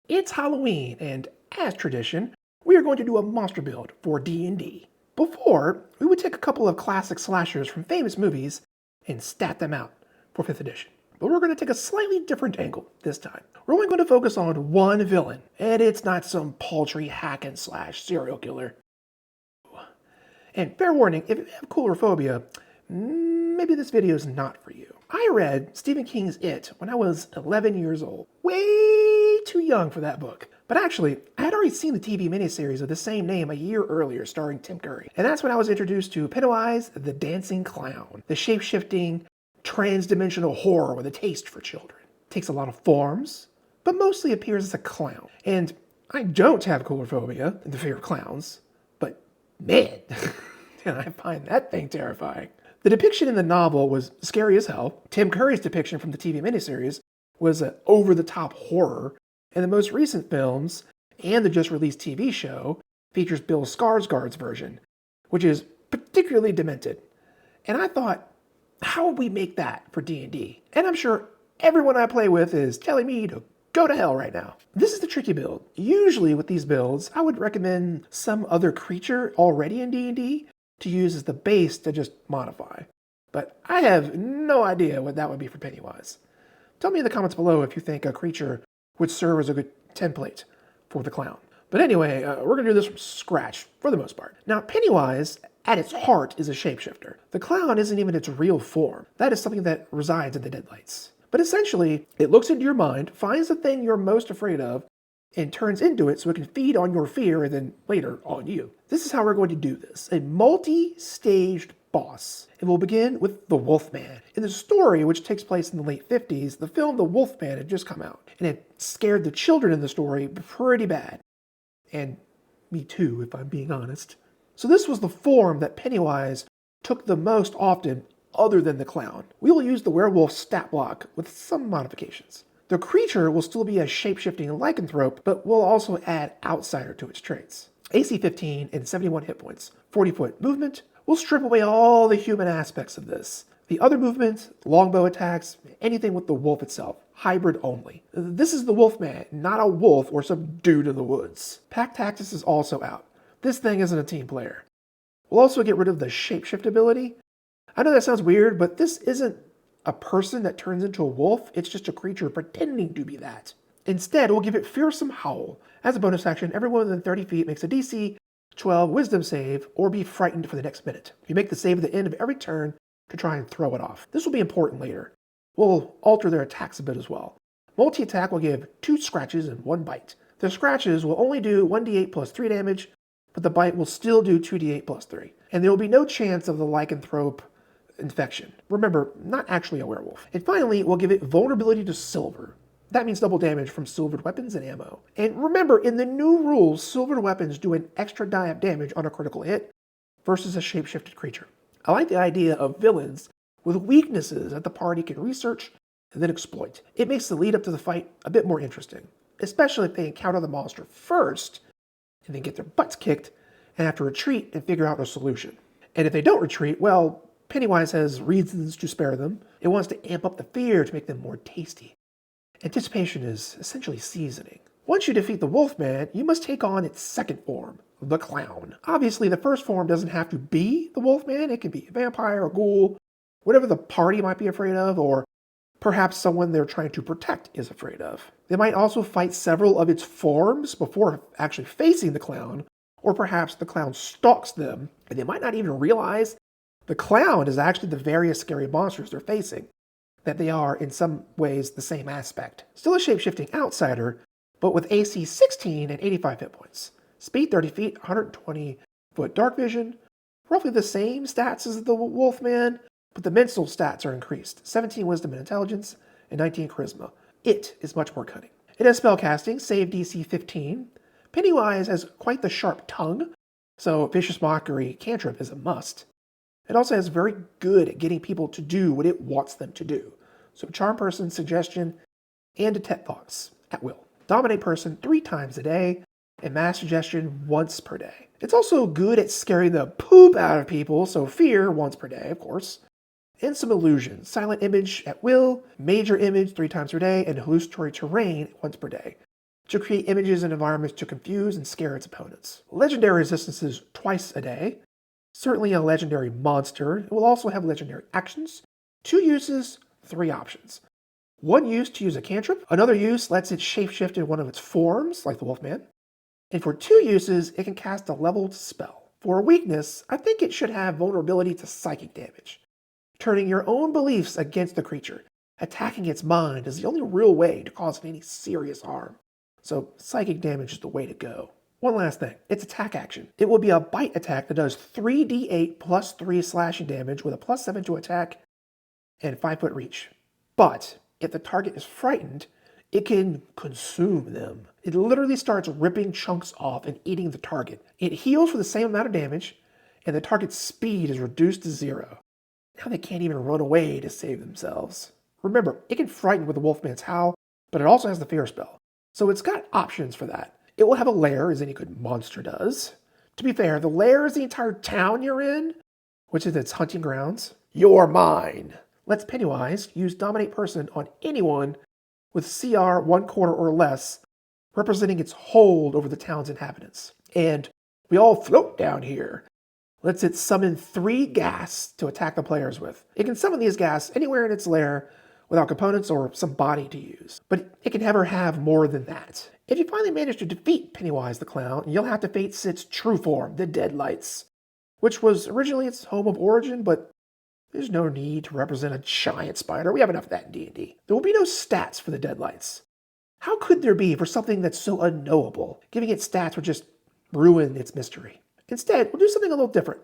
It's Halloween, and as tradition, we are going to do a monster build for D&D. Before, we would take a couple of classic slashers from famous movies and stat them out for 5th edition. But we're going to take a slightly different angle this time. We're only going to focus on one villain, and it's not some paltry hack and slash serial killer. And fair warning, if you have coulrophobia, maybe this video is not for you. I read Stephen King's It when I was 11 years old. Way too young for that book. But actually, I had already seen the TV miniseries of the same name a year earlier starring Tim Curry. And that's when I was introduced to Pennywise the Dancing Clown, the shape-shifting, trans-dimensional horror with a taste for children. Takes a lot of forms, but mostly appears as a clown. And I don't have coulrophobia and the fear of clowns, but man, I find that thing terrifying. The depiction in the novel was scary as hell. Tim Curry's depiction from the TV miniseries was an over-the-top horror, and the most recent films and the just-released TV show features Bill Skarsgård's version, which is particularly demented. And I thought, how would we make that for D&D? And I'm sure everyone I play with is telling me to go to hell right now. This is the tricky build. Usually with these builds, I would recommend some other creature already in D&D to use as the base to just modify. But I have no idea what that would be for Pennywise. Tell me in the comments below if you think a creature would serve as a good template for the clown. But anyway, we're going to do this from scratch for the most part. Now, Pennywise, at its heart, is a shapeshifter. The clown isn't even its real form. That is something that resides in the Deadlights. But essentially, it looks into your mind, finds the thing you're most afraid of, and turns into it so it can feed on your fear and then later on you. This is how we're going to do this. A multi-staged boss. And we'll begin with the Wolfman. In the story, which takes place in the late 50s, the film The Wolfman had just come out. And it scared the children in the story pretty bad. And me too, if I'm being honest. So this was the form that Pennywise took the most often other than the clown. We will use the werewolf stat block with some modifications. The creature will still be a shape-shifting lycanthrope, but will also add outsider to its traits. AC 15 and 71 hit points. 40-foot movement. We'll strip away all the human aspects of this. The other movements, longbow attacks, anything with the wolf itself. Hybrid only. This is the Wolfman, not a wolf or some dude in the woods. Pack Tactics is also out. This thing isn't a team player. We'll also get rid of the shapeshift ability. I know that sounds weird, but this isn't a person that turns into a wolf. It's just a creature pretending to be that. Instead, we'll give it Fearsome Howl. As a bonus action, everyone within 30 feet makes a DC 12 wisdom save or be frightened for the next minute. You make the save at the end of every turn to try and throw it off. This will be important later. We'll alter their attacks a bit as well. Multi-attack will give 2 scratches and 1 bite. The scratches will only do 1d8 plus 3 damage, but the bite will still do 2d8 plus 3. And there will be no chance of the lycanthrope infection. Remember, not actually a werewolf. And finally, we'll give it vulnerability to silver. That means double damage from silvered weapons and ammo. And remember, in the new rules, silvered weapons do an extra die of damage on a critical hit versus a shapeshifted creature. I like the idea of villains with weaknesses that the party can research and then exploit. It makes the lead up to the fight a bit more interesting, especially if they encounter the monster first and then get their butts kicked and have to retreat and figure out a solution. And if they don't retreat, well, Pennywise has reasons to spare them. It wants to amp up the fear to make them more tasty. Anticipation is essentially seasoning. Once you defeat the Wolfman, you must take on its second form, the Clown. Obviously, the first form doesn't have to be the Wolfman. It can be a vampire, a ghoul, whatever the party might be afraid of, or perhaps someone they're trying to protect is afraid of. They might also fight several of its forms before actually facing the clown, or perhaps the clown stalks them, and they might not even realize the clown is actually the various scary monsters they're facing, that they are in some ways the same aspect. Still a shape-shifting outsider, but with AC 16 and 85 hit points. Speed 30 feet, 120-foot dark vision, roughly the same stats as the Wolfman, but the mental stats are increased. 17 wisdom and intelligence, and 19 charisma. It is much more cunning. It has spellcasting, save DC 15. Pennywise has quite the sharp tongue, so Vicious Mockery cantrip is a must. It also has very good at getting people to do what it wants them to do. So Charm Person, Suggestion, and Detect Thoughts at will. Dominate Person 3 times a day, and Mass Suggestion once per day. It's also good at scaring the poop out of people, so Fear once per day, of course. And some illusions. Silent Image at will, Major Image 3 times per day, and Hallucinatory Terrain once per day. to create images and environments to confuse and scare its opponents. Legendary resistances twice a day. Certainly a legendary monster. It will also have legendary actions. 2 uses, 3 options. 1 use to use a cantrip. Another use lets it shapeshift in one of its forms, like the Wolfman. And for 2 uses, it can cast a leveled spell. For a weakness, I think it should have vulnerability to psychic damage. Turning your own beliefs against the creature. Attacking its mind is the only real way to cause it any serious harm. So psychic damage is the way to go. One last thing, its attack action. It will be a bite attack that does 3d8 plus 3 slashing damage with a plus 7 to attack and 5-foot reach. But if the target is frightened, it can consume them. It literally starts ripping chunks off and eating the target. It heals for the same amount of damage, and the target's speed is reduced to 0. Now they can't even run away to save themselves. Remember, it can frighten with the Wolfman's Howl, but it also has the Fear spell. So it's got options for that. It will have a lair, as any good monster does. To be fair, the lair is the entire town you're in, which is its hunting grounds. You're mine. Lets Pennywise use Dominate Person on anyone with CR 1/4 or less, representing its hold over the town's inhabitants. And we all float down here. Lets it summon 3 gas to attack the players with. It can summon these gas anywhere in its lair without components or some body to use, but it can never have more than that. If you finally manage to defeat Pennywise the Clown, you'll have to face its true form, the Deadlights, which was originally its home of origin, but there's no need to represent a giant spider. We have enough of that in D&D. There will be no stats for the Deadlights. How could there be for something that's so unknowable? Giving it stats would just ruin its mystery. Instead, we'll do something a little different.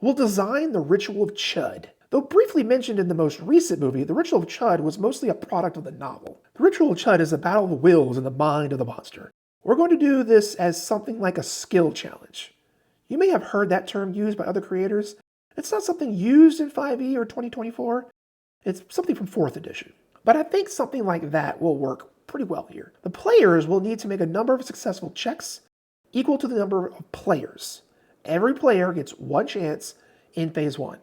We'll design the Ritual of Chud. Though briefly mentioned in the most recent movie, the Ritual of Chud was mostly a product of the novel. The Ritual of Chud is a battle of the wills in the mind of the monster. We're going to do this as something like a skill challenge. You may have heard that term used by other creators. It's not something used in 5e or 2024. It's something from 4th edition. But I think something like that will work pretty well here. The players will need to make a number of successful checks equal to the number of players. Every player gets 1 chance in phase 1.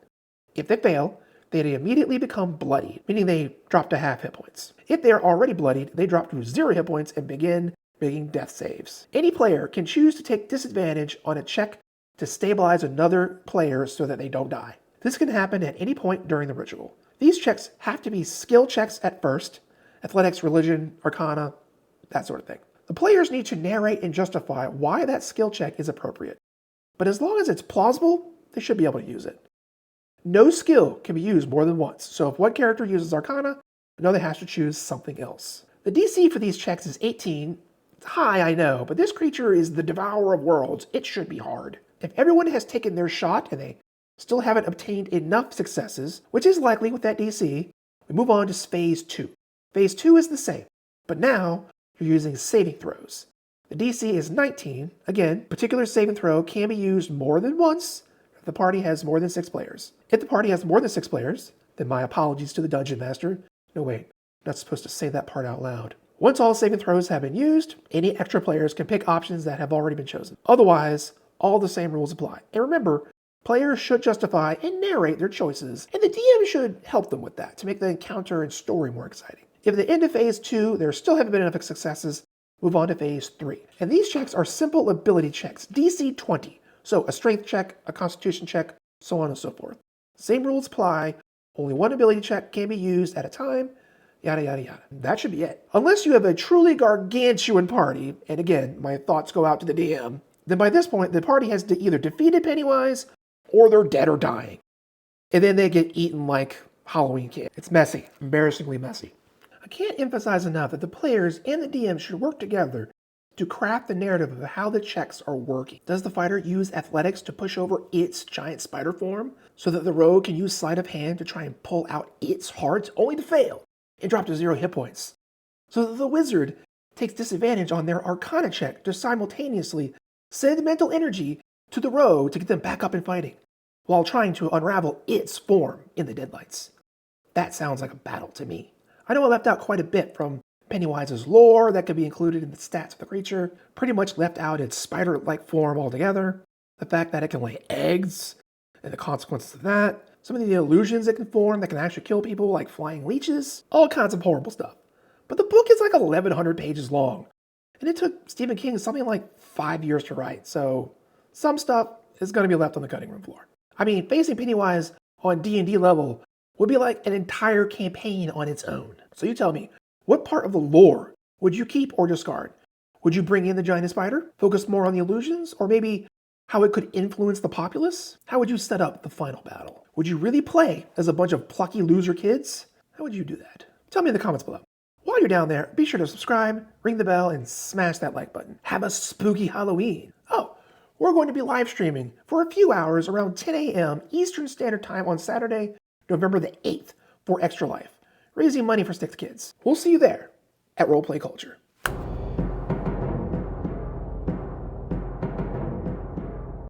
If they fail, they immediately become bloodied, meaning they drop to half hit points. If they are already bloodied, they drop to 0 hit points and begin making death saves. Any player can choose to take disadvantage on a check to stabilize another player so that they don't die. This can happen at any point during the ritual. These checks have to be skill checks at first, athletics, religion, arcana, that sort of thing. The players need to narrate and justify why that skill check is appropriate. But as long as it's plausible, they should be able to use it. No skill can be used more than once, so if one character uses Arcana, another has to choose something else. The DC for these checks is 18. It's high, I know, but this creature is the devourer of worlds. It should be hard. If everyone has taken their shot and they still haven't obtained enough successes, which is likely with that DC, we move on to phase 2. Phase 2 is the same, but now you're using saving throws. The DC is 19. Again, particular saving throw can be used more than once if the party has more than 6 players. If the party has more than 6 players, then my apologies to the Dungeon Master. No, wait, I'm not supposed to say that part out loud. Once all saving throws have been used, any extra players can pick options that have already been chosen. Otherwise, all the same rules apply. And remember, players should justify and narrate their choices, and the DM should help them with that to make the encounter and story more exciting. If at the end of phase 2 there still haven't been enough successes, move on to phase 3. And these checks are simple ability checks, DC 20. So a strength check, a constitution check, so on and so forth. Same rules apply, only one ability check can be used at a time, yada yada yada. That should be it. Unless you have a truly gargantuan party, and again, my thoughts go out to the DM, then by this point the party has either defeated Pennywise or they're dead or dying. And then they get eaten like Halloween candy. It's messy, embarrassingly messy. I can't emphasize enough that the players and the DM should work together to craft the narrative of how the checks are working. Does the fighter use athletics to push over its giant spider form so that the rogue can use sleight of hand to try and pull out its heart only to fail and drop to 0 hit points? So that the wizard takes disadvantage on their arcana check to simultaneously send mental energy to the rogue to get them back up and fighting while trying to unravel its form in the Deadlights. That sounds like a battle to me. I know I left out quite a bit from Pennywise's lore that could be included in the stats of the creature. Pretty much left out its spider-like form altogether. The fact that it can lay eggs and the consequences of that. Some of the illusions it can form that can actually kill people, like flying leeches. All kinds of horrible stuff. But the book is like 1,100 pages long. And it took Stephen King something like 5 years to write, so some stuff is going to be left on the cutting room floor. I mean, facing Pennywise on D&D level would be like an entire campaign on its own. So you tell me, what part of the lore would you keep or discard? Would you bring in the giant spider, focus more on the illusions, or maybe how it could influence the populace? How would you set up the final battle? Would you really play as a bunch of plucky loser kids? How would you do that? Tell me in the comments below. While you're down there, be sure to subscribe, ring the bell, and smash that like button. Have a spooky Halloween. Oh, we're going to be live streaming for a few hours around 10 a.m. Eastern Standard Time on Saturday, November the 8th for Extra Life, raising money for Stick to Kids. We'll see you there at Roleplay Culture.